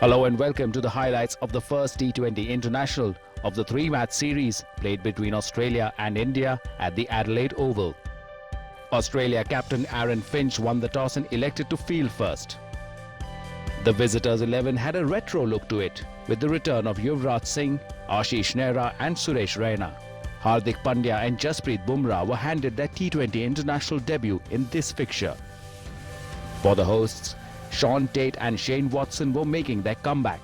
Hello and welcome to the highlights of the first T20 International of the three-match series played between Australia and India at the Adelaide Oval. Australia captain Aaron Finch won the toss and elected to field first. The visitors' 11 had a retro look to it with the return of Yuvraj Singh, Ashish Nehra and Suresh Raina. Hardik Pandya and Jasprit Bumrah were handed their T20 International debut in this fixture. For the hosts, Sean Tate and Shane Watson were making their comeback,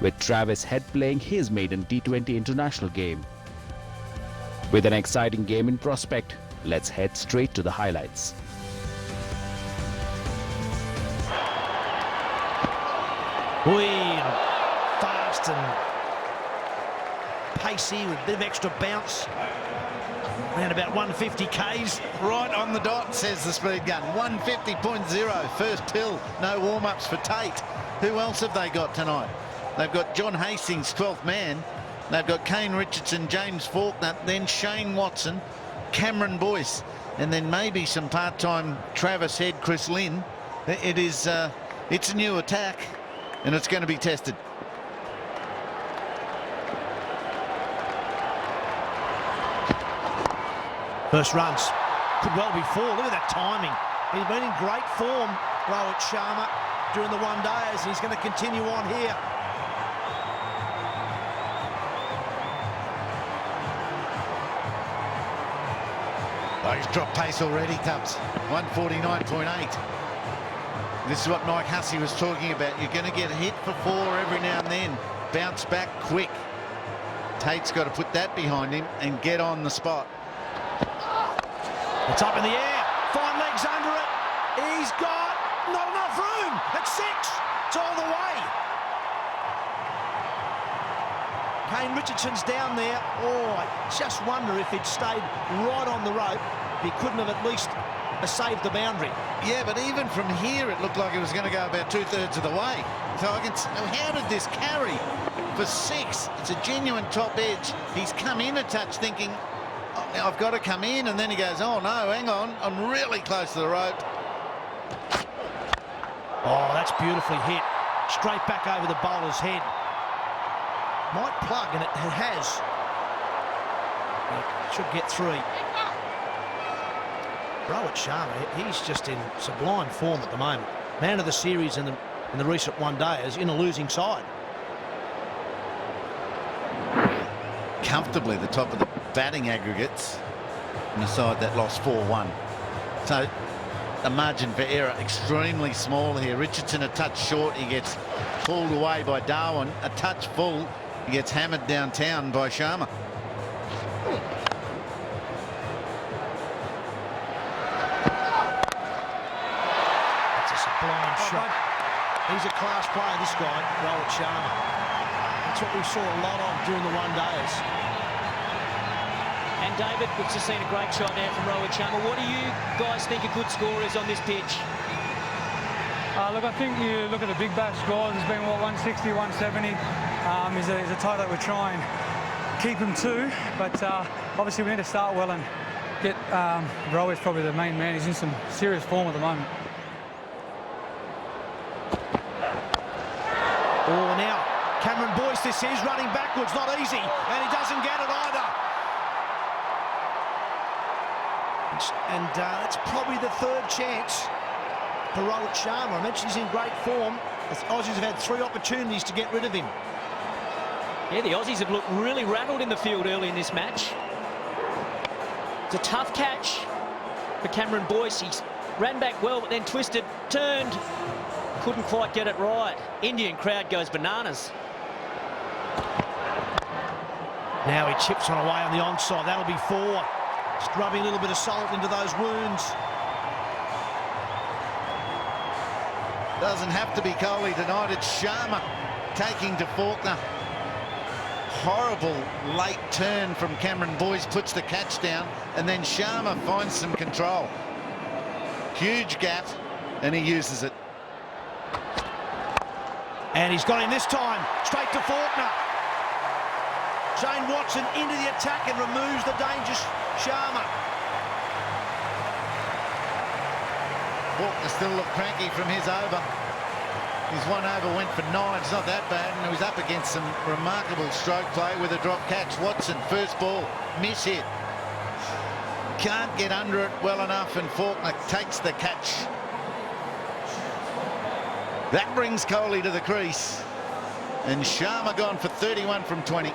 with Travis Head playing his maiden T20 International game. With an exciting game in prospect, let's head straight to the highlights. Fast and pacey with a bit of extra bounce. Around about 150 Ks. Right on the dot, says the speed gun. 150.0, first pill, no warm-ups for Tate. Who else have they got tonight? They've got John Hastings, 12th man. They've got Kane Richardson, James Faulkner, then Shane Watson, Cameron Boyce, and then maybe some part-time Travis Head, Chris Lynn. It's a new attack, and it's going to be tested. First runs could well be 4. Look at that timing. He's been in great form, Rohit Sharma, during the one days. He's going to continue on here. Oh, he's dropped pace already, Tubbs. 149.8. This is what Mike Hussey was talking about. You're going to get hit for 4 every now and then. Bounce back quick. Tate's got to put that behind him and get on the spot. It's up in the air. Fine legs under it. He's got not enough room. It's 6. It's all the way. Kane Richardson's down there. Oh, I just wonder if he'd stayed right on the rope, he couldn't have at least saved the boundary. Yeah, but even from here, it looked like it was going to go about 2/3 of the way. So I can. How did this carry for 6? It's a genuine top edge. He's come in a touch thinking, I've got to come in, and then he goes, oh no, hang on, I'm really close to the rope. Oh, that's beautifully hit. Straight back over the bowler's head. Might plug, and it has. It should get 3. Rohit Sharma, he's just in sublime form at the moment. Man of the series in the recent one days in a losing side. Comfortably the top of the batting aggregates on the side that lost 4-1. So the margin for error extremely small here. Richardson a touch short, he gets pulled away by Darwin. A touch full, he gets hammered downtown by Sharma. That's a sublime shot. He's a class player, this guy, Rohit Sharma. That's what we saw a lot of during the one days. And David, we've just seen a great shot now from Rohit Sharma. What do you guys think a good score is on this pitch? Look, I think you look at the Big Bash scores. It's been, what, 160, 170. Is a total that we're trying to keep him to. But obviously we need to start well and get Rohit's probably the main man. He's in some serious form at the moment. Oh, now Cameron Boyce, this is running backwards, not easy, and he doesn't get it either. And that's probably the 3rd chance for Rohit Sharma. I mentioned he's in great form. The Aussies have had 3 opportunities to get rid of him. Yeah, the Aussies have looked really rattled in the field early in this match. It's a tough catch for Cameron Boyce. He ran back well, but then twisted, turned, couldn't quite get it right. Indian crowd goes bananas. Now he chips one away on the onside. That'll be 4. Just rubbing a little bit of salt into those wounds. Doesn't have to be Kohli tonight. It's Sharma taking to Faulkner. Horrible late turn from Cameron Boyce, puts the catch down, and then Sharma finds some control. Huge gap, and he uses it. And he's got him this time, straight to Faulkner. Shane Watson into the attack and removes the dangerous Sharma. Faulkner still look cranky from his over. His one over went for 9. It's not that bad, and he was up against some remarkable stroke play with a drop catch. Watson, first ball, miss hit. Can't get under it well enough, and Faulkner takes the catch. That brings Kohli to the crease, and Sharma gone for 31 from 20.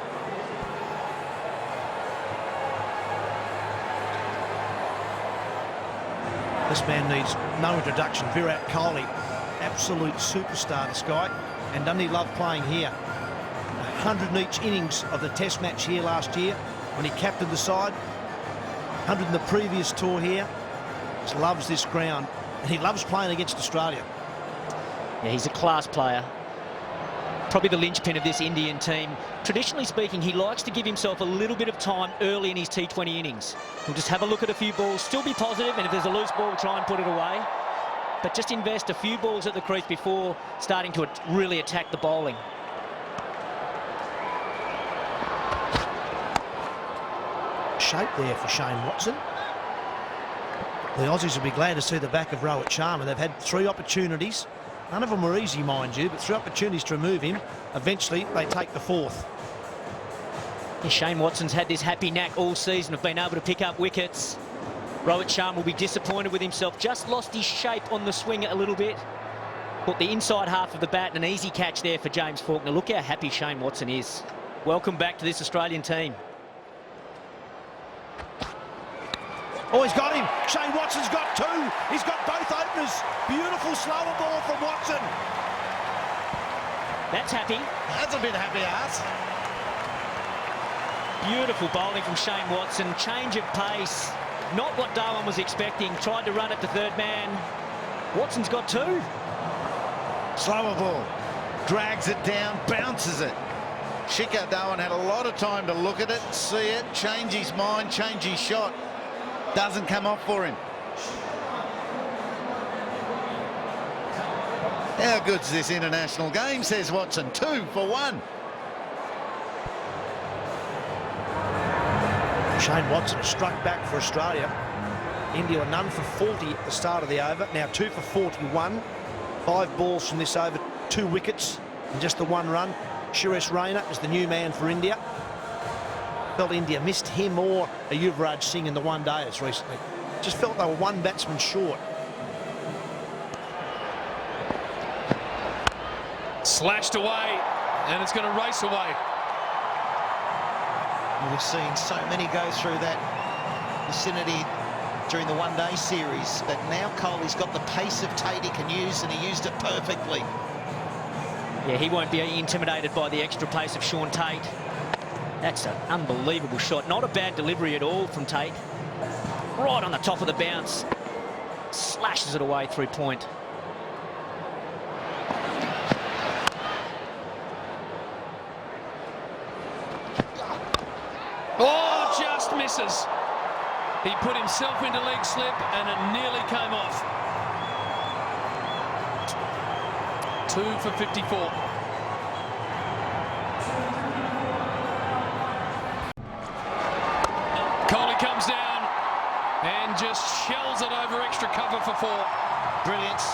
This man needs no introduction. Virat Kohli, absolute superstar, this guy. And doesn't he love playing here? 100 in each innings of the Test match here last year when he captained the side. 100 in the previous tour here. Just loves this ground. And he loves playing against Australia. Yeah, he's a class player. Probably the linchpin of this Indian team. Traditionally speaking, he likes to give himself a little bit of time early in his T20 innings. He'll just have a look at a few balls, still be positive, and if there's a loose ball, try and put it away. But just invest a few balls at the crease before starting to really attack the bowling. Shape there for Shane Watson. The Aussies will be glad to see the back of Rohit Sharma. They've had 3 opportunities. None of them were easy, mind you, but 3 opportunities to remove him. Eventually, they take the 4th. Yeah, Shane Watson's had this happy knack all season of being able to pick up wickets. Rohit Sharma will be disappointed with himself. Just lost his shape on the swing a little bit. Put the inside half of the bat, an easy catch there for James Faulkner. Look how happy Shane Watson is. Welcome back to this Australian team. Oh, he's got him. Shane Watson's got 2. He's got both openers. Beautiful slower ball from Watson. That's happy. That's a bit happy ass. Beautiful bowling from Shane Watson. Change of pace. Not what Darwin was expecting. Tried to run it to third man. Watson's got 2. Slower ball. Drags it down, bounces it. Shikhar Dhawan had a lot of time to look at it, see it, change his mind, change his shot. Doesn't come off for him. How good's this international game, says Watson. 2 for 1. Shane Watson has struck back for Australia. India were none for 40 at the start of the over. Now 2 for 41. 5 balls from this over, 2 wickets and just the 1 run. Suresh Raina is the new man for India. Felt India missed him or a Yuvraj Singh in the one-dayers recently. Just felt they were 1 batsman short. Slashed away, and it's going to race away. We've seen so many go through that vicinity during the one-day series, but now Kohli's got the pace of Tate he can use, and he used it perfectly. Yeah, he won't be intimidated by the extra pace of Sean Tate. That's an unbelievable shot. Not a bad delivery at all from Tate. Right on the top of the bounce. Slashes it away through point. Oh, just misses. He put himself into leg slip and it nearly came off. 2 for 54. Kohli comes down and just shells it over extra cover for 4. Brilliance.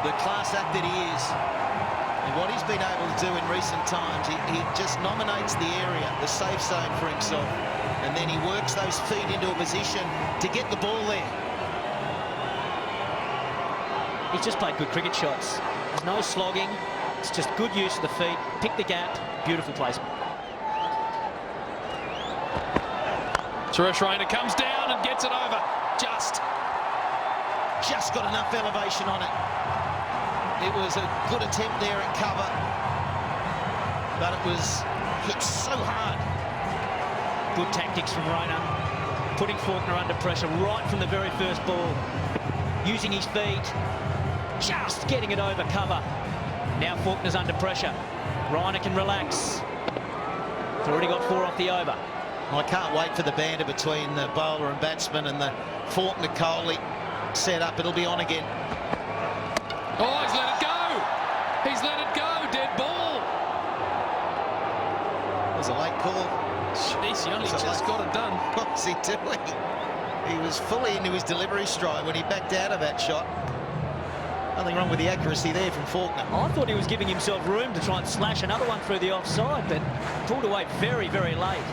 The class act that he is. And what he's been able to do in recent times, he just nominates the area, the safe zone for himself. And then he works those feet into a position to get the ball there. He's just played good cricket shots. There's no slogging. It's just good use of the feet. Pick the gap. Beautiful placement. Suresh Raina comes down and gets it over. Just got enough elevation on it. It was a good attempt there at cover, but it was hit so hard. Good tactics from Raina. Putting Faulkner under pressure right from the very first ball. Using his feet. Just getting it over cover. Now Faulkner's under pressure. Raina can relax. He's already got 4 off the over. I can't wait for the banter between the bowler and batsman and the Faulkner-Kohli set up. It'll be on again. Oh, he's let it go. He's let it go. Dead ball. It was a late call. Jeez, he only just got it done. What was he doing? He was fully into his delivery stride when he backed out of that shot. Nothing wrong with the accuracy there from Faulkner. I thought he was giving himself room to try and slash another one through the offside, but pulled away very, very late.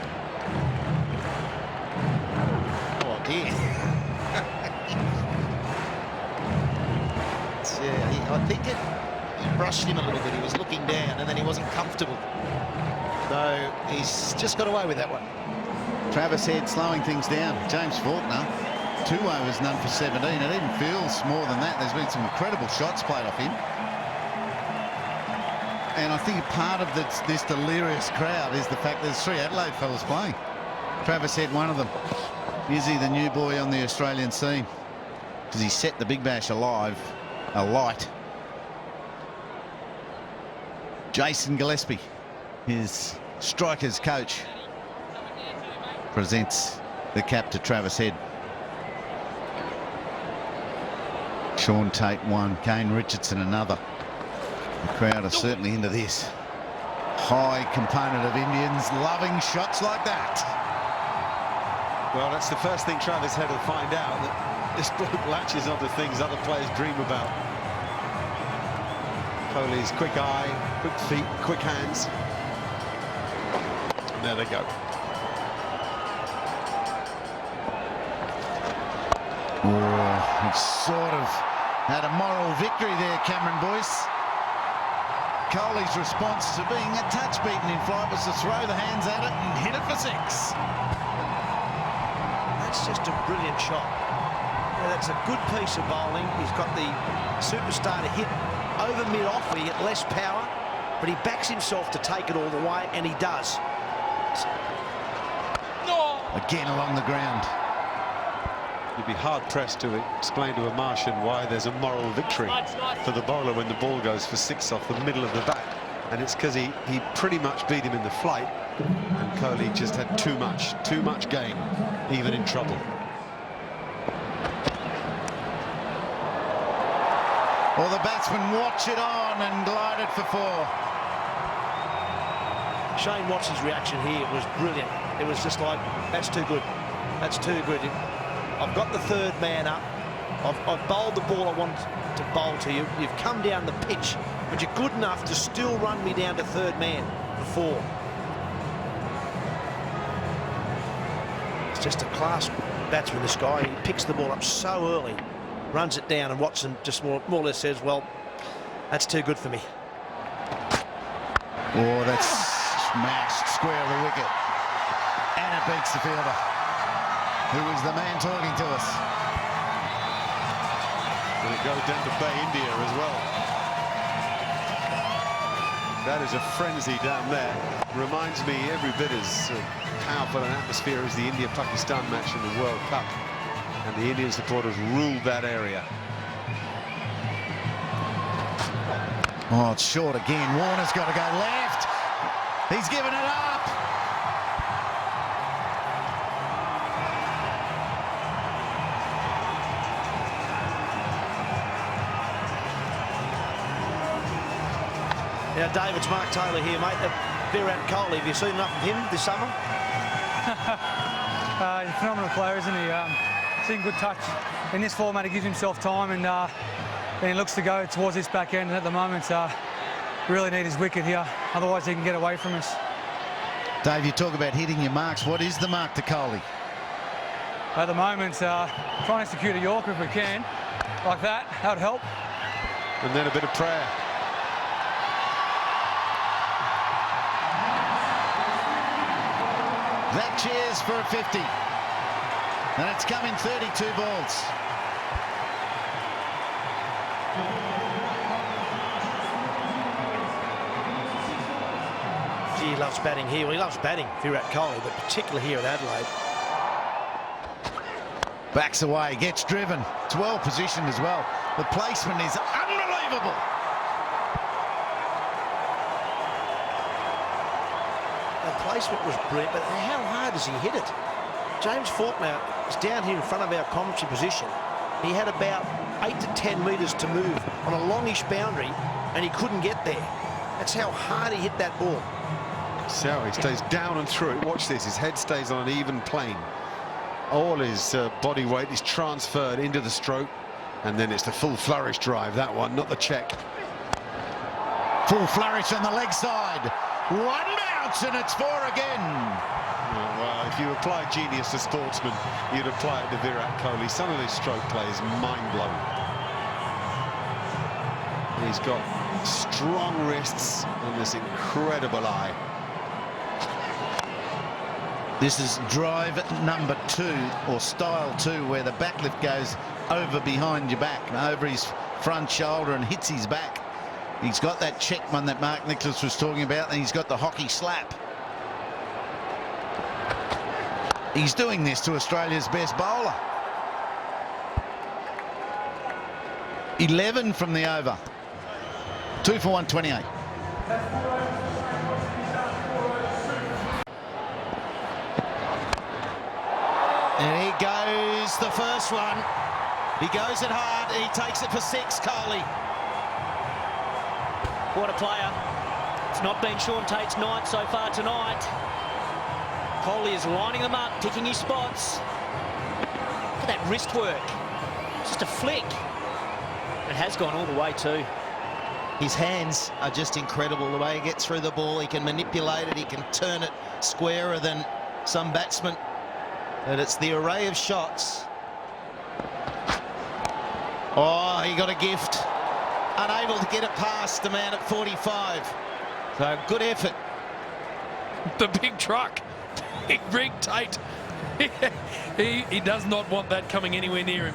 Oh, dear. I think it brushed him a little bit. He was looking down and then he wasn't comfortable. So he's just got away with that one. Travis Head slowing things down. James Faulkner, 2 overs, none for 17. It even feels more than that. There's been some incredible shots played off him. And I think part of this delirious crowd is the fact there's 3 Adelaide fellas playing. Travis Head, one of them. Is he the new boy on the Australian scene? Because he set the Big Bash alight. Jason Gillespie, his strikers coach, presents the cap to Travis Head. Sean Tate one, Kane Richardson another. The crowd are certainly into this. High component of Indians loving shots like that. Well, that's the first thing Travis Head will find out, that this bloke latches onto things other players dream about. Kohli's quick eye, quick feet, quick hands. And there they go. Oh, it's sort of had a moral victory there, Cameron Boyce. Kohli's response to being a touch beaten in flight was to throw the hands at it and hit it for 6. That's just a brilliant shot. Yeah, that's a good piece of bowling. He's got the superstar to hit over mid-off where you get less power, but he backs himself to take it all the way, and he does. Again along the ground. You'd be hard-pressed to explain to a Martian why there's a moral victory for the bowler when the ball goes for 6 off the middle of the bat. And it's because he pretty much beat him in the flight, and Kohli just had too much game, even in trouble. Well, the batsman watch it on and glide it for 4. Shane Watson's reaction here was brilliant. It was just like, that's too good. That's too good. I've got the 3rd man up. I've bowled the ball I want to bowl to you. You've come down the pitch, but you're good enough to still run me down to 3rd man for 4. It's just a class batsman, this guy. He picks the ball up so early, runs it down, and Watson just more or less says, well, that's too good for me. Oh, that's smashed square of the wicket. And it beats the fielder, who was the man talking to us. And it goes down to Bay India as well. That is a frenzy down there. Reminds me every bit as powerful an atmosphere as the India-Pakistan match in the World Cup. And the Indian supporters ruled that area. Oh, it's short again. Warner's got to go left. He's given it up. Now, David's Mark Taylor here, mate. Virat Kohli, have you seen enough of him this summer? He's a phenomenal player, isn't he? Seen good touch in this format. He gives himself time, and he looks to go towards this back end. And at the moment, really need his wicket here. Otherwise, he can get away from us. Dave, you talk about hitting your marks. What is the mark to Kohli? At the moment, try and execute a Yorker if we can, like that. That would help. And then a bit of prayer. That cheers for a 50. And it's come in 32 balls. Gee, he loves batting here. Well, he loves batting, Virat Kohli, but particularly here at Adelaide. Backs away, gets driven. It's well positioned as well. The placement is unbelievable. The placement was brilliant, but how hard does he hit it? James Faulkner is down here in front of our commentary position. He had about 8 to 10 metres to move on a longish boundary, and he couldn't get there. That's how hard he hit that ball. So he stays down and through it. Watch this, his head stays on an even plane. All his body weight is transferred into the stroke. And then it's the full flourish drive, that one, not the check. Full flourish on the leg side. One bounce and it's 4 again. Well, if you apply genius to sportsmen, you'd apply it to Virat Kohli. Some of his stroke play is mind-blowing. He's got strong wrists and this incredible eye. This is drive number 2, or style 2, where the backlift goes over behind your back, over his front shoulder and hits his back. He's got that check one that Mark Nicholas was talking about, and he's got the hockey slap. He's doing this to Australia's best bowler. 11 from the over. 2 for 128. And he goes the first one. He goes it hard. He takes it for 6, Kohli. What a player. It's not been Sean Tate's night so far tonight. Kohli is lining them up, picking his spots. Look at that wrist work. Just a flick. It has gone all the way too. His hands are just incredible. The way he gets through the ball, he can manipulate it, he can turn it squarer than some batsmen. And it's the array of shots. Oh, he got a gift. Unable to get it past the man at 45. So good effort. The big truck. Big rig Tate. he does not want that coming anywhere near him.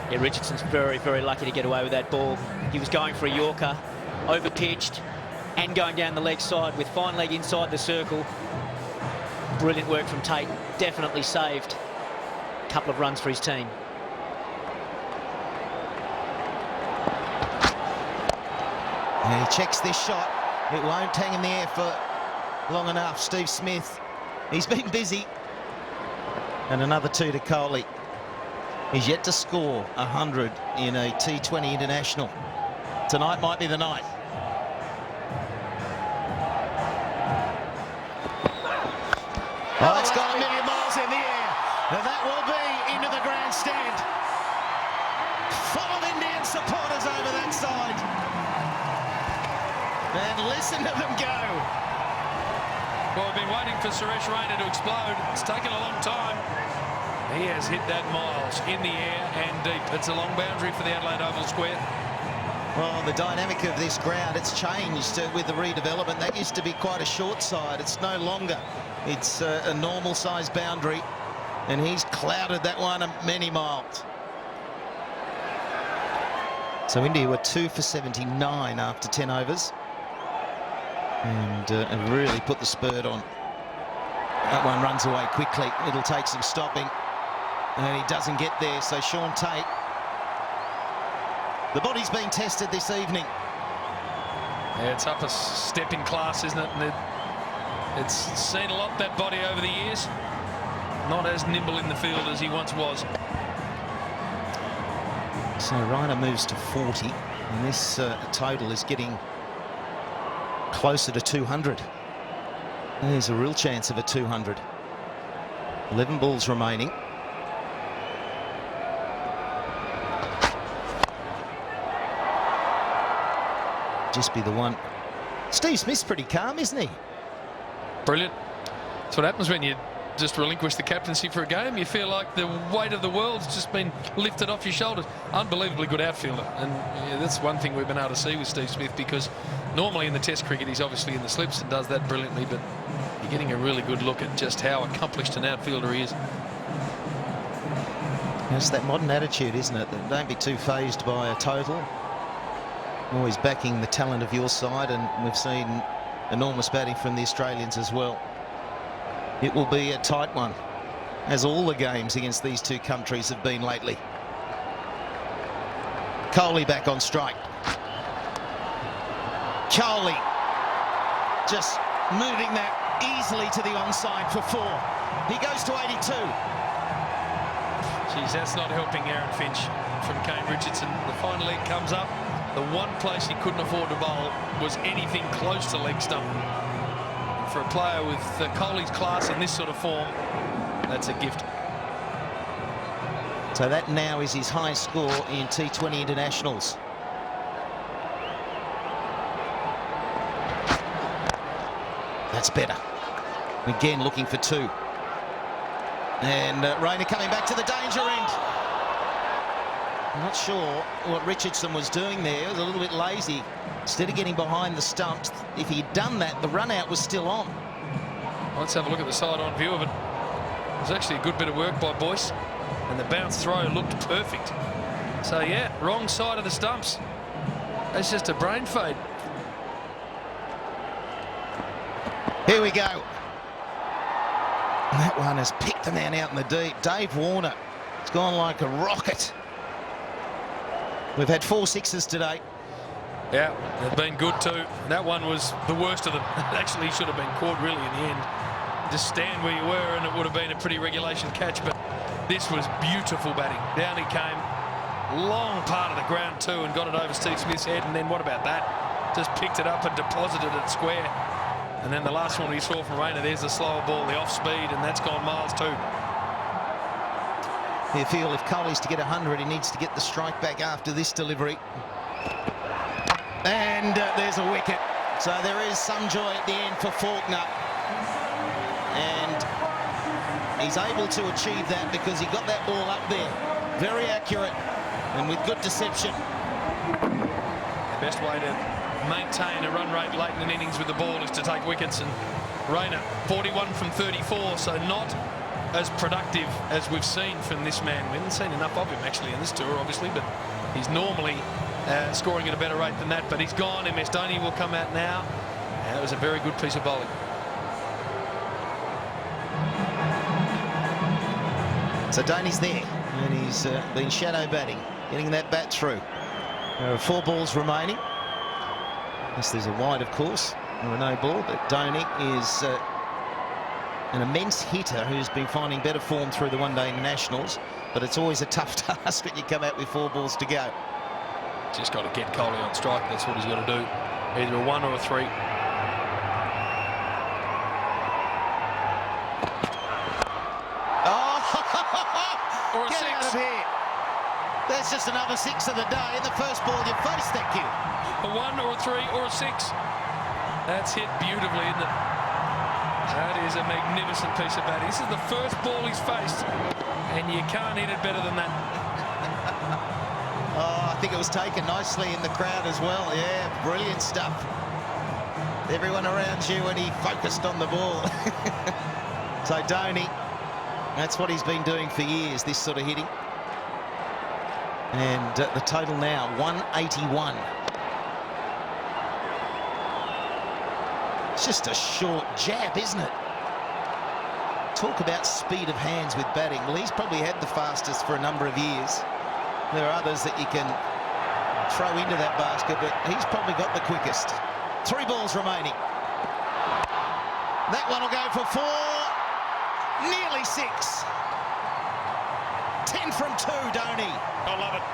Yeah, Richardson's very, very lucky to get away with that ball. He was going for a Yorker, over-pitched, and going down the leg side with fine leg inside the circle. Brilliant work from Tate. Definitely saved a couple of runs for his team. And he checks this shot. It won't hang in the air for long enough. Steve Smith, he's been busy. And another 2 to Kohli. He's yet to score 100 in a T20 international. Tonight might be the night. Oh, it's gone a million miles in the air. And that will be into the grandstand. Full of Indian supporters over that side. And listen to them go. Well, we've been waiting for Suresh Raina to explode. It's taken a long time. He has hit that miles in the air and deep. It's a long boundary for the Adelaide Oval Square. Well, the dynamic of this ground, it's changed with the redevelopment. That used to be quite a short side. It's no longer. It's a normal size boundary, and he's clouded that one many miles. So India were 2 for 79 after 10 overs. And really put the spurt on. That one runs away quickly. It'll take some stopping. And he doesn't get there, so Sean Tate. The body's being tested this evening. Yeah, it's up a step in class, isn't it? And it's seen a lot, that body, over the years. Not as nimble in the field as he once was. So Raina moves to 40, and this total is getting closer to 200. There's a real chance of a 200. 11 balls remaining. Just be the one. Steve Smith's pretty calm, isn't he? Brilliant. That's what happens when you just relinquish the captaincy for a game. You feel like the weight of the world's just been lifted off your shoulders. Unbelievably good outfielder, and yeah, that's one thing we've been able to see with Steve Smith, because normally in the Test cricket he's obviously in the slips and does that brilliantly, but you're getting a really good look at just how accomplished an outfielder he is. It's that modern attitude, isn't it? That don't be too fazed by a total. Always backing the talent of your side, and we've seen enormous batting from the Australians as well. It will be a tight one, as all the games against these two countries have been lately. Kohli back on strike. Kohli just moving that easily to the onside for 4. He goes to 82. Geez, that's not helping Aaron Finch from Kane Richardson. The final leg comes up. The one place he couldn't afford to bowl was anything close to leg stump. For a player with Kohli's class in this sort of form, that's a gift. It's So that now is his highest score in T20 internationals. That's better. Again, looking for 2. And Rayner coming back to the danger end. I'm not sure what Richardson was doing there. It was a little bit lazy. Instead of getting behind the stumps, if he'd done that, the run out was still on. Let's have a look at the side-on view of it. It was actually a good bit of work by Boyce, and the bounce throw looked perfect. So yeah, wrong side of the stumps. That's just a brain fade. Here we go. That one has picked the man out in the deep. Dave Warner, it's gone like a rocket. We've had 4 sixes today. Yeah, they've been good too. That one was the worst of them. Actually, he should have been caught really in the end. Just stand where you were and it would have been a pretty regulation catch, but this was beautiful batting. Down he came, long part of the ground too, and got it over Steve Smith's head, and then what about that? Just picked it up and deposited it square. And then the last one we saw from Rayner, there's the slower ball, the off speed, and that's gone miles too. You feel if Kohli's to get 100, he needs to get the strike back after this delivery. And there's a wicket. So there is some joy at the end for Faulkner. And he's able to achieve that because he got that ball up there. Very accurate and with good deception. The best way to maintain a run rate late in an innings with the ball is to take wickets, and Rayner 41 from 34, so not as productive as we've seen from this man. We haven't seen enough of him actually in this tour, obviously, but he's normally scoring at a better rate than that. But he's gone. MS Dhoni will come out now. That was a very good piece of bowling. So Dhoni's there, and he's been shadow batting, getting that bat through. There are 4 balls remaining. Yes, there's a wide, of course. There are no ball, but Dhoni is an immense hitter who's been finding better form through the one-day internationals, but it's always a tough task when you come out with 4 balls to go. Just got to get Kohli on strike. That's what he's got to do. Either a 1 or a 3. Oh, or a get 6. out of here. There's just another 6 of the day. In the first ball you faced, thank you. A 1 or a 3 or a 6. That's hit beautifully, isn't it? That is a magnificent piece of batting. This is the first ball he's faced, and you can't hit it better than that. Oh, I think it was taken nicely in the crowd as well. Yeah, brilliant stuff. Everyone around you when he focused on the ball. So Dhoni, that's what he's been doing for years, this sort of hitting. And the total now, 181. It's just a short jab, isn't it? Talk about speed of hands with batting. Well, he's probably had the fastest for a number of years. There are others that you can throw into that basket, but he's probably got the quickest. 3 balls remaining. That one will go for 4. Nearly 6. 10 from 2, Dhoni. I love it.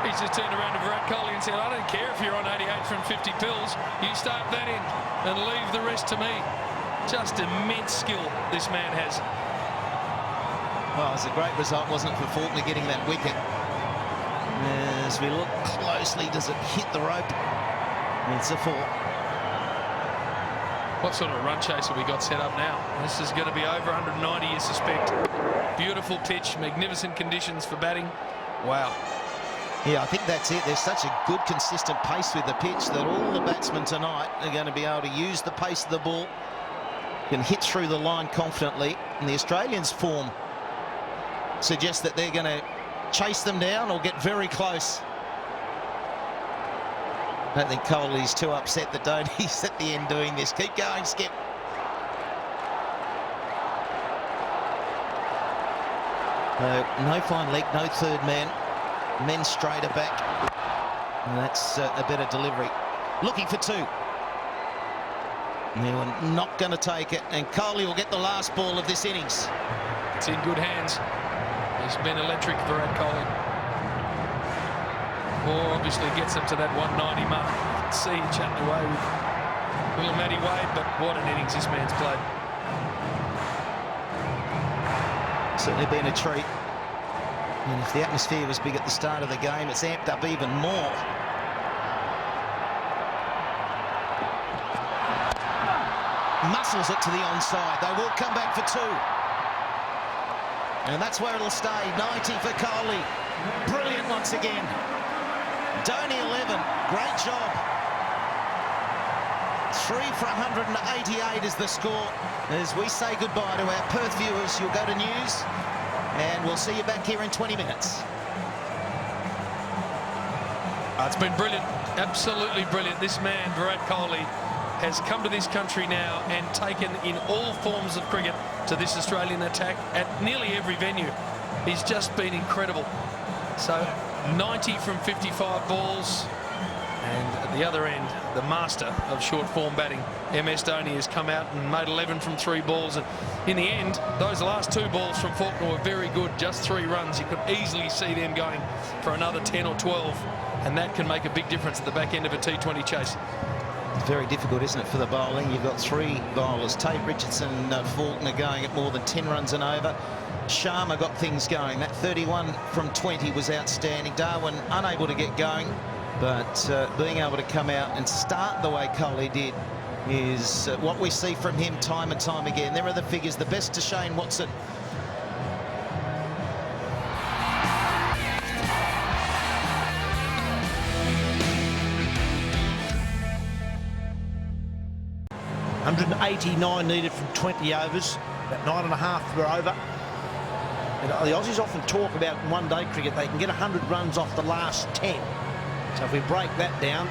He's just turned around to Virat Kohli and said, I don't care if you're on 88 from 50 pills. You start that in and leave the rest to me. Just immense skill this man has. Well, it's a great result, wasn't it, for Faulkner getting that wicket. As we look closely, does it hit the rope? It's a 4. What sort of a run chase have we got set up now? This is going to be over 190, you suspect. Beautiful pitch, magnificent conditions for batting. Wow. Yeah, I think that's it. There's such a good, consistent pace with the pitch that all the batsmen tonight are going to be able to use the pace of the ball, can hit through the line confidently. And the Australians' form suggests that they're going to chase them down or get very close. I don't think Kohli's too upset that Dhoni's at the end doing this. Keep going, Skip. No fine leg, no third man. Men straighter back. And that's a better delivery. Looking for 2. They were not going to take it, and Kohli will get the last ball of this innings. It's in good hands. He's been electric, Virat Kohli. Or obviously gets him to that 190 mark. See him chatting away with little Matty Wade, but what an innings this man's played. Certainly been a treat. And if the atmosphere was big at the start of the game, it's amped up even more. Muscles it to the onside. They will come back for 2. And that's where it'll stay. 90 for Coley. Brilliant once again. Donny 11. Great job. 3 for 188 is the score. As we say goodbye to our Perth viewers, you'll go to news, and we'll see you back here in 20 minutes. It's been brilliant, absolutely brilliant. This man, Virat Kohli, has come to this country now and taken in all forms of cricket to this Australian attack at nearly every venue. He's just been incredible. So 90 from 55 balls. And at the other end, the master of short form batting, MS Dhoni, has come out and made 11 from 3 balls. And in the end, those last 2 balls from Faulkner were very good, just 3 runs. You could easily see them going for another 10 or 12. And that can make a big difference at the back end of a T20 chase. It's very difficult, isn't it, for the bowling? You've got 3 bowlers, Tate, Richardson, Faulkner going at more than 10 runs and over. Sharma got things going. That 31 from 20 was outstanding. Darwin unable to get going, but being able to come out and start the way Kohli did is what we see from him time and time again. There are the figures, the best to Shane Watson. $189 needed from 20 overs. About 9.5 were over. And the Aussies often talk about in one-day cricket they can get 100 runs off the last 10. So if we break that down,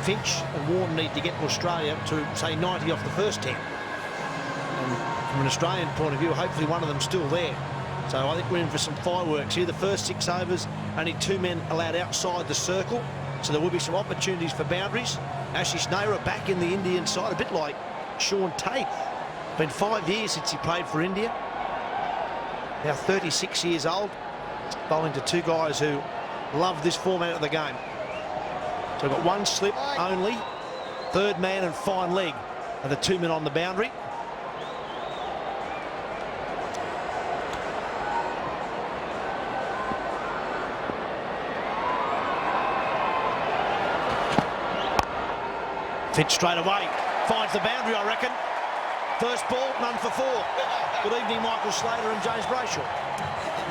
Finch and Warren need to get to Australia to, say, 90 off the first 10. And from an Australian point of view, hopefully one of them's still there. So I think we're in for some fireworks here. The first 6 overs, only 2 men allowed outside the circle. So there will be some opportunities for boundaries. Ashish Nehra back in the Indian side, a bit like Sean Tate. Been 5 years since he played for India. Now 36 years old. Bowling to 2 guys who love this format of the game. So we've got 1 slip only. Third man and fine leg are the 2 men on the boundary. Fit straight away. Finds the boundary, I reckon. First ball, none for 4. Good evening, Michael Slater and James Brayshaw.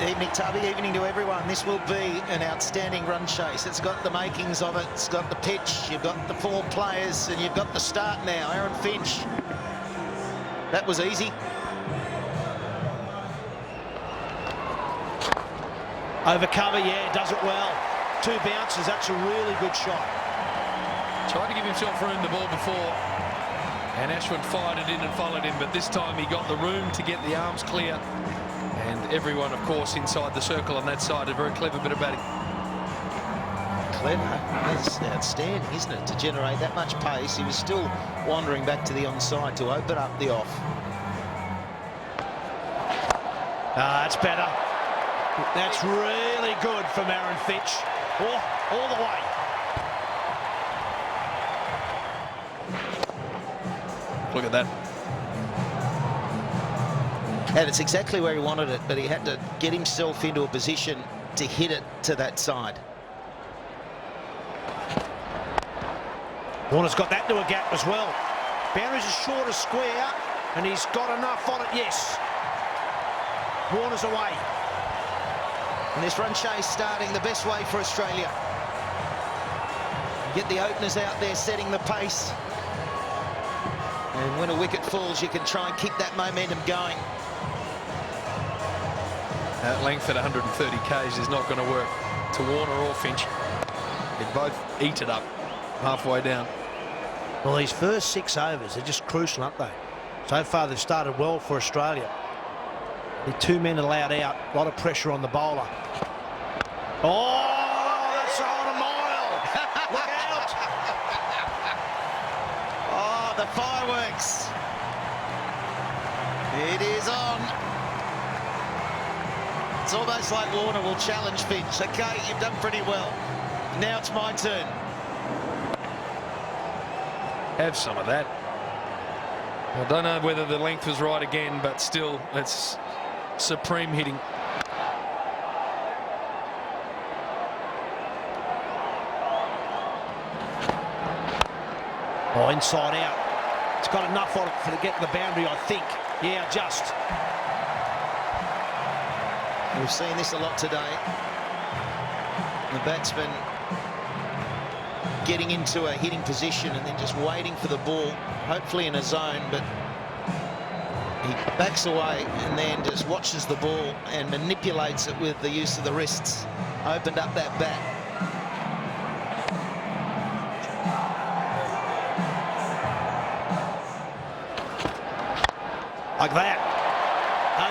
Evening, Tubby. Evening to everyone. This will be an outstanding run chase. It's got the makings of it. It's got the pitch. You've got the 4 players, and you've got the start now. Aaron Finch. That was easy. Over cover, yeah, does it well. 2 bounces. That's a really good shot. Tried to give himself room the ball before, and Ashwin fired it in and followed him, but this time he got the room to get the arms clear. And everyone, of course, inside the circle on that side. A very clever bit of batting. Clever. That's outstanding, isn't it, to generate that much pace? He was still wandering back to the onside to open up the off. That's better. That's really good from Aaron Finch. Oh, all the way. Look at that. And it's exactly where he wanted it, but he had to get himself into a position to hit it to that side. Warner's got that to a gap as well. Boundary's as short as square, and he's got enough on it, yes. Warner's away. And this run chase starting the best way for Australia. Get the openers out there setting the pace. And when a wicket falls, you can try and keep that momentum going. That length at 130 k's is not going to work to Warner or Finch. They both eat it up halfway down. Well, these first 6 overs are just crucial, aren't they? So far, they've started well for Australia. The 2 men allowed out. A lot of pressure on the bowler. Oh, that's on a mile. Look out. Oh, the fireworks. It is on. It's almost like Warner will challenge Finch. Okay, you've done pretty well. Now it's my turn. Have some of that. I don't know whether the length was right again, but still, it's supreme hitting. Oh, inside out. It's got enough on it for to get to the boundary, I think. Yeah, just. We've seen this a lot today. The batsman getting into a hitting position and then just waiting for the ball, hopefully in a zone, but he backs away and then just watches the ball and manipulates it with the use of the wrists. Opened up that bat. Like that.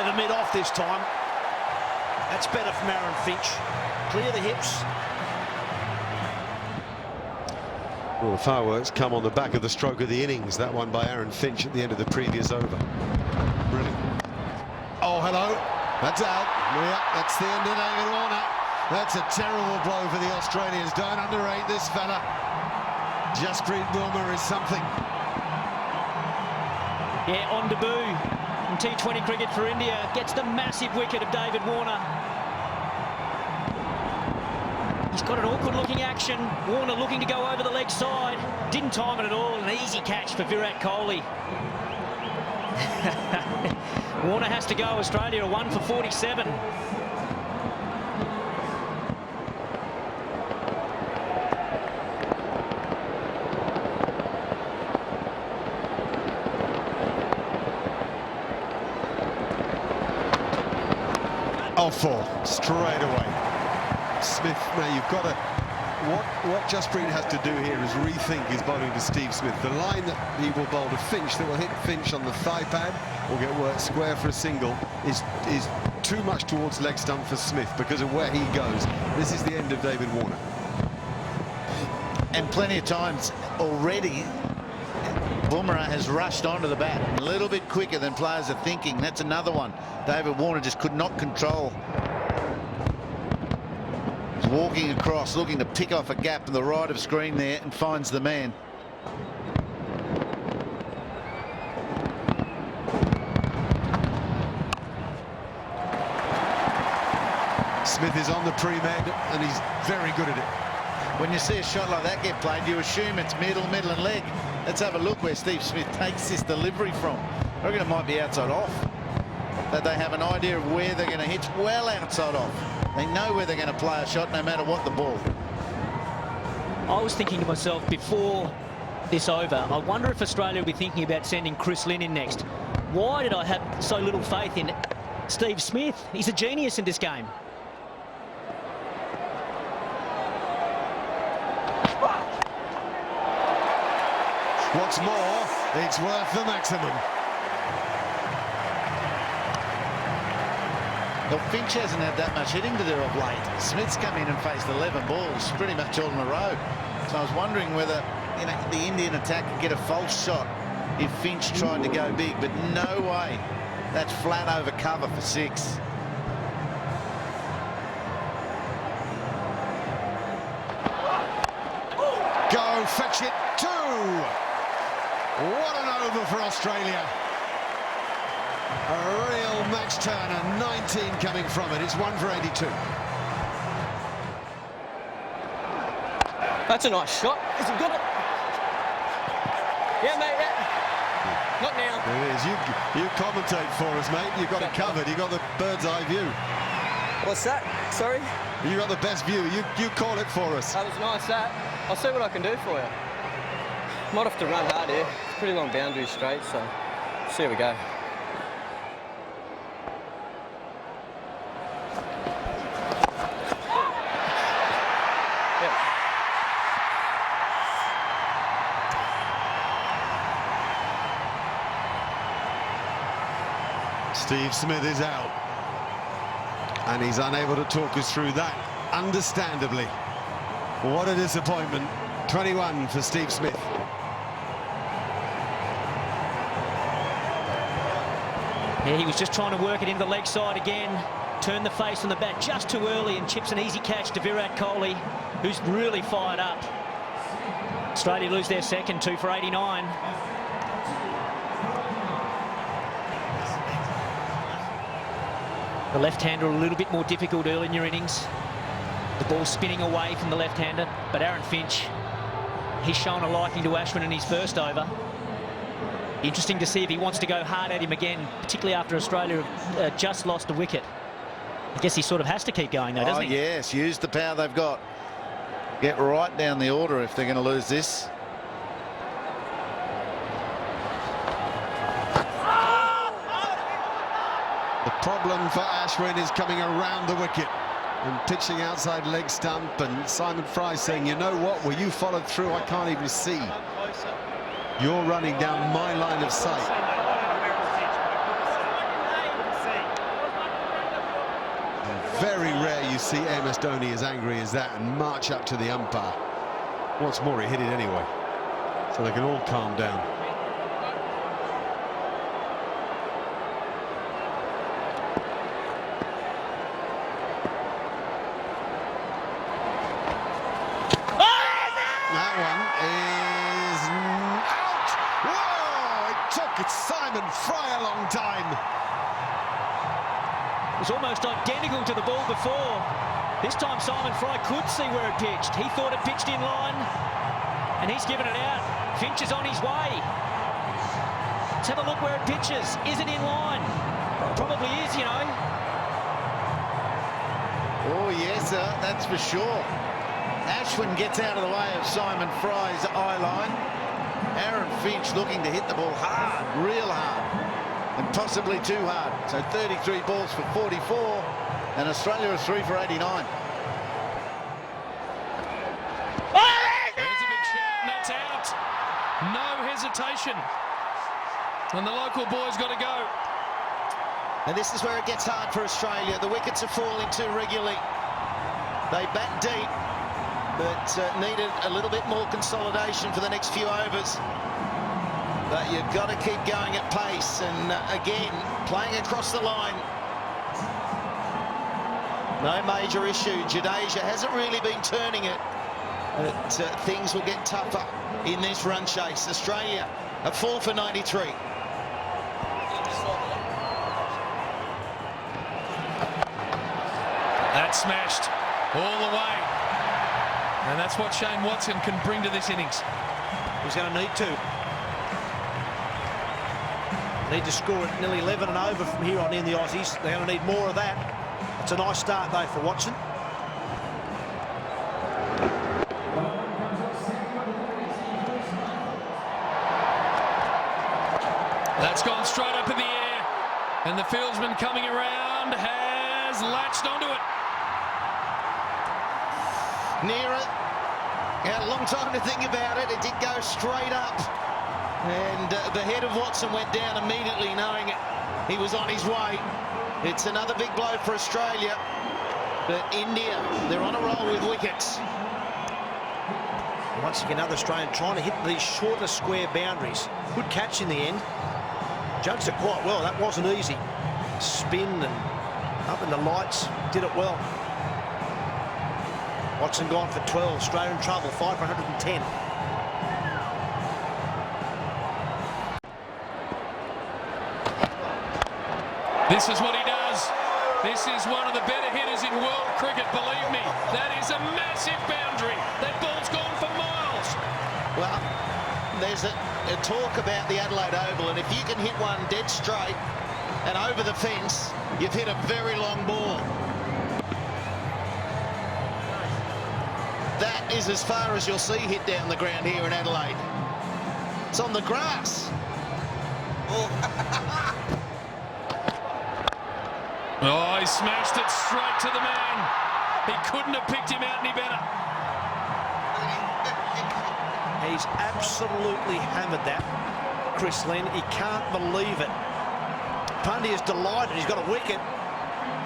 Over mid-off this time. That's better from Aaron Finch. Clear the hips. Well, the fireworks come on the back of the stroke of the innings. That one by Aaron Finch at the end of the previous over. Brilliant. Oh, hello. That's out. Yeah, that's the end of David Warner. That's a terrible blow for the Australians. Don't underrate this fella. Jasprit Bumrah is something. Yeah, on debut in T20 cricket for India. Gets the massive wicket of David Warner. He's got an awkward-looking action. Warner looking to go over the leg side. Didn't time it at all. An easy catch for Virat Kohli. Warner has to go. Australia are 1 for 47. Off for straight away. Smith, now you've got to, what Jasprit has to do here is rethink his bowling to Steve Smith. The line that he will bowl to Finch, that will hit Finch on the thigh pad or get worked square for a single, is too much towards leg stump for Smith because of where he goes. This is the end of David Warner. And plenty of times already, Bumrah has rushed onto the bat a little bit quicker than players are thinking. That's another one. David Warner just could not control. He's walking across, looking to pick off a gap in the right of screen there and finds the man. Smith is on the pre-med and he's very good at it. When you see a shot like that get played, you assume it's middle and leg. Let's have a look where Steve Smith takes this delivery from. I reckon it might be outside off. That they have an idea of where they're going to hit. Well outside off. They know where they're going to play a shot no matter what the ball. I was thinking to myself before this over, I wonder if Australia will be thinking about sending Chris Lynn in next. Why did I have so little faith in Steve Smith? He's a genius in this game. What's more, it's worth the maximum. Well, Finch hasn't had that much hitting to do of late. Smith's come in and faced 11 balls, pretty much all in a row. So I was wondering whether, you know, the Indian attack could get a false shot if Finch tried to go big, but no way. That's flat over cover for 6. Go fetch it 2. What an over for Australia. A real match turner, 19 coming from it. It's 1 for 82. That's a nice shot. Has he got it? Yeah, mate, yeah. Not now. There it is. You commentate for us, mate. You've got it covered. You've got the bird's eye view. What's that? Sorry? You got the best view. You call it for us. That was nice, that. I'll see what I can do for you. Might have to run hard here. It's pretty long boundary straight, so see how we go. Steve Smith is out. And he's unable to talk us through that, understandably. What a disappointment. 21 for Steve Smith. Yeah, he was just trying to work it into the leg side again. Turned the face on the bat just too early and chips an easy catch to Virat Kohli, who's really fired up. Australia lose their second, 2 for 89. The left-hander a little bit more difficult early in your innings. The ball spinning away from the left-hander, but Aaron Finch he's shown a liking to Ashwin in his first over. Interesting to see if he wants to go hard at him again, particularly after Australia just lost a wicket. I guess he sort of has to keep going though, doesn't he? Yes, use the power they've got. Get right down the order if they're going to lose this. The problem for Ashwin is coming around the wicket and pitching outside leg stump, and Simon Fry saying, you know what, well, you followed through, I can't even see. You're running down my line of sight. Very rare you see MS Dhoni as angry as that and march up to the umpire. What's more, he hit it anyway, so they can all calm down. That one is out! Whoa! It took Simon Fry a long time. It was almost identical to the ball before. This time Simon Fry could see where it pitched. He thought it pitched in line, and he's given it out. Finch is on his way. Let's have a look where it pitches. Is it in line? Probably is, you know. Oh, yes, sir, that's for sure. Ashwin gets out of the way of Simon Fry's eye line. Aaron Finch looking to hit the ball hard, real hard, and possibly too hard. So 33 balls for 44, and Australia is 3 for 89. There's a big shout, and that's out. No hesitation. And the local boys got to go. And this is where it gets hard for Australia. The wickets are falling too regularly. They bat deep, but needed a little bit more consolidation for the next few overs. But you've got to keep going at pace, and again, playing across the line. No major issue. Jadeja hasn't really been turning it, but things will get tougher in this run chase. Australia are 4 for 93. That's smashed all the way. And that's what Shane Watson can bring to this innings. He's going to need to. Need to score at nearly 11 and over from here on in, the Aussies. They're going to need more of that. It's a nice start, though, for Watson. That's gone straight up in the air. And the fieldsman coming around has latched onto it. Near it. Had a long time to think about it. It did go straight up. And the head of Watson went down immediately, knowing he was on his way. It's another big blow for Australia. But India, they're on a roll with wickets. Once again, another Australian trying to hit these shorter square boundaries. Good catch in the end. Judged it quite well. That wasn't easy. Spin and up in the lights. Did it well. Watson gone for 12. Australia in trouble. 5 for 110. This is what he does. This is one of the better hitters in world cricket, believe me. That is a massive boundary. That ball's gone for miles. Well, there's a talk about the Adelaide Oval, and if you can hit one dead straight and over the fence, you've hit a very long ball. That is as far as you'll see hit down the ground here in Adelaide. It's on the grass. Oh, he smashed it straight to the man. He couldn't have picked him out any better. He's absolutely hammered that, Chris Lynn. He can't believe it. Pandya is delighted. He's got a wicket.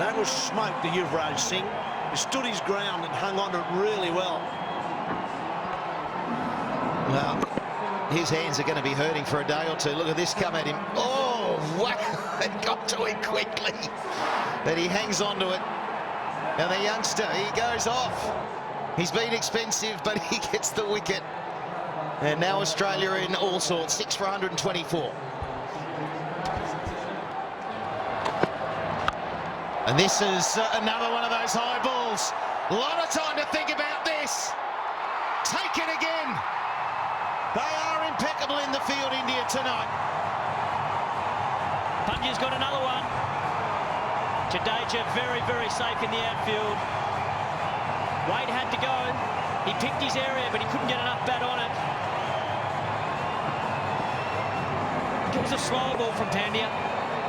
That was smoke to Yuvraj Singh. He stood his ground and hung on to it really well. Well, his hands are going to be hurting for a day or two. Look at this come at him. Oh, wow. It got to him quickly. But he hangs on to it. And the youngster, he goes off. He's been expensive, but he gets the wicket. And now Australia in all sorts. 6 for 124. And this is another one of those high balls. A lot of time to think about this. Take it again. They are impeccable in the field, India, tonight. Pandya's got another one. Jadeja very, very safe in the outfield. Wade had to go. He picked his area, but he couldn't get enough bat on it. It was a slow ball from Pandya.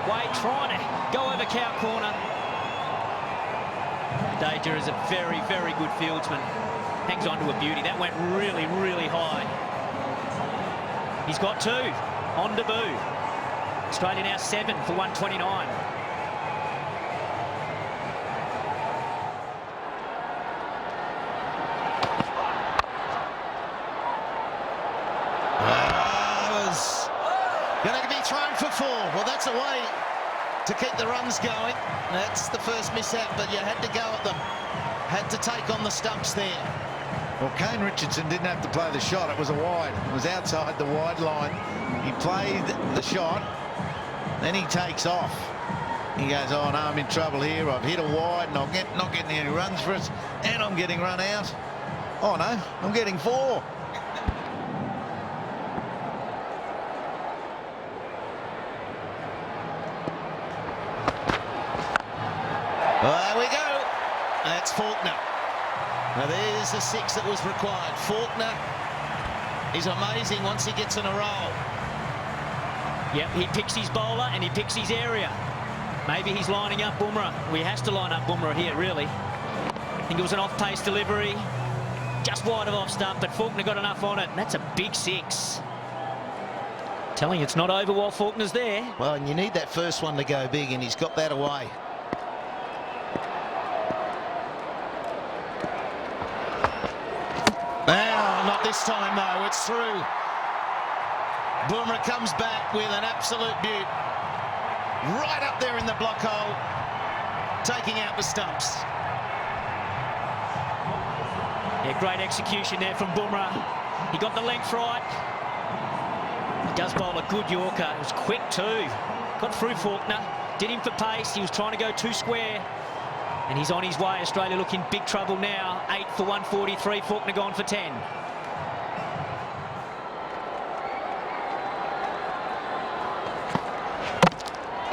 Wade trying to go over cow corner. Jadeja is a very, very good fieldsman. Hangs on to a beauty. That went really, really high. He's got two on debut. Australia now 7 for 129. Going to be thrown for 4. Well, that's a way to keep the runs going. That's the first mishap, but you had to go at them. Had to take on the stumps there. Well, Kane Richardson didn't have to play the shot. It was a wide. It was outside the wide line. He played the shot. Then he takes off. He goes, oh, no, I'm in trouble here. I've hit a wide and I'm not getting any runs for us. And I'm getting run out. Oh, no, I'm getting 4. There we go. That's Faulkner. Now there's the 6 that was required. Faulkner is amazing once he gets in a roll. Yep, he picks his bowler and he picks his area. Maybe he's lining up Bumrah. Well, he has to line up Bumrah here, really. I think it was an off-pace delivery. Just wide of off stump, but Faulkner got enough on it. And that's a big 6. Telling you it's not over while Faulkner's there. Well, and you need that first one to go big, and he's got that away. Now, not this time, though. It's through. Bumrah comes back with an absolute beaut. Right up there in the block hole, taking out the stumps. Yeah, great execution there from Bumrah. He got the length right. He does bowl a good Yorker. It was quick too. Got through Faulkner. Did him for pace. He was trying to go too square. And he's on his way. Australia look in big trouble now. 8 for 143. Faulkner gone for 10.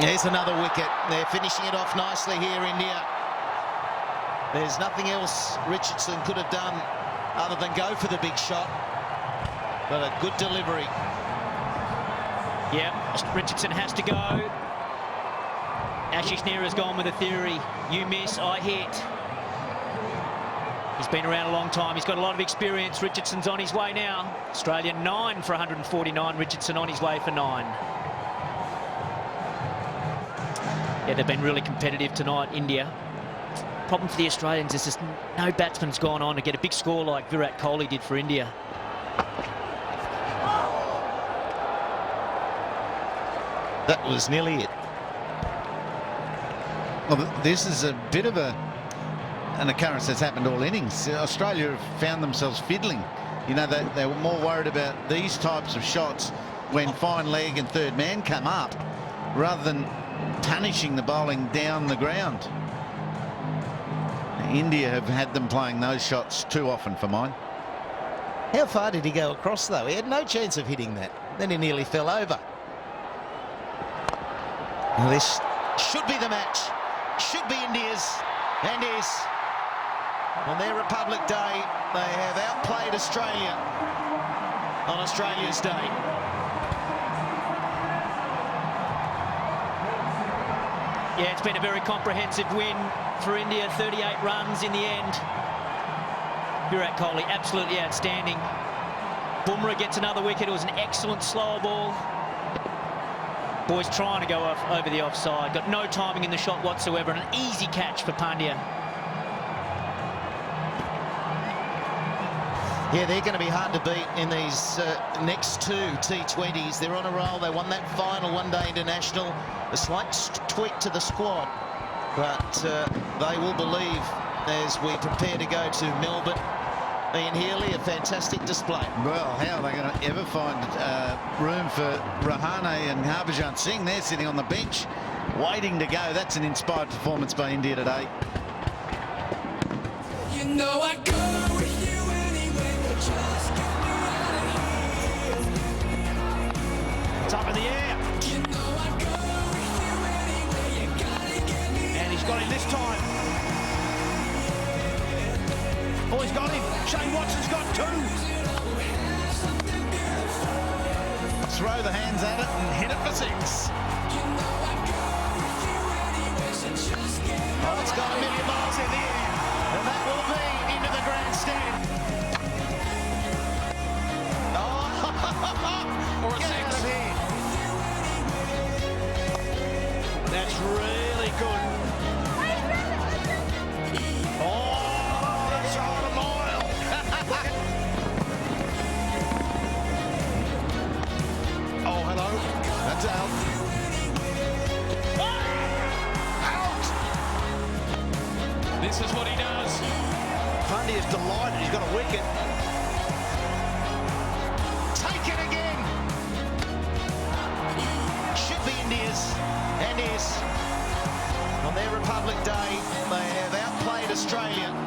There's another wicket. They're finishing it off nicely here, India. There's nothing else Richardson could have done other than go for the big shot. But a good delivery. Yeah, Richardson has to go. Ashish Nehra's gone with a theory. You miss, I hit. He's been around a long time. He's got a lot of experience. Richardson's on his way now. Australia 9 for 149. Richardson on his way for 9. Yeah, they've been really competitive tonight, India. Problem for the Australians is just no batsman's gone on to get a big score like Virat Kohli did for India. That was nearly it. Well, this is a bit of an occurrence that's happened all innings. Australia have found themselves fiddling. You know, they were more worried about these types of shots when fine leg and third man come up rather than punishing the bowling down the ground. India have had them playing those shots too often for mine. How far did he go across, though? He had no chance of hitting that. Then he nearly fell over. Well, this should be the match. Should be India's. And is. On their Republic Day, they have outplayed Australia on Australia's Day. Yeah, it's been a very comprehensive win for India. 38 runs in the end. Virat Kohli, absolutely outstanding. Bumrah gets another wicket. It was an excellent slower ball. Boys trying to go over the offside. Got no timing in the shot whatsoever. And an easy catch for Pandya. Yeah, they're going to be hard to beat in these next 2 T20s. They're on a roll. They won that final one-day international. A slight tweak to the squad, but they will believe as we prepare to go to Melbourne. Ian Healy, a fantastic display. Well, how are they going to ever find room for Rahane and Harbhajan Singh? They're sitting on the bench, waiting to go. That's an inspired performance by India today. You know I go with you anyway, but just get me out of here. It's up in the air. And he's got him this time. Oh, he's got him. Shane Watson's got two. Throw the hands at it and hit it for six. Oh, it's got a million miles in the air. And that will be into the grandstand. Oh, Or a get out six. of here. That's really good. Oh, it's on a mile. Oh, hello. That's out. This is what he does. Bundy is delighted. He's got a wicket. Take it again. Should be India's, and is. On their Republic Day, they have outplayed Australia.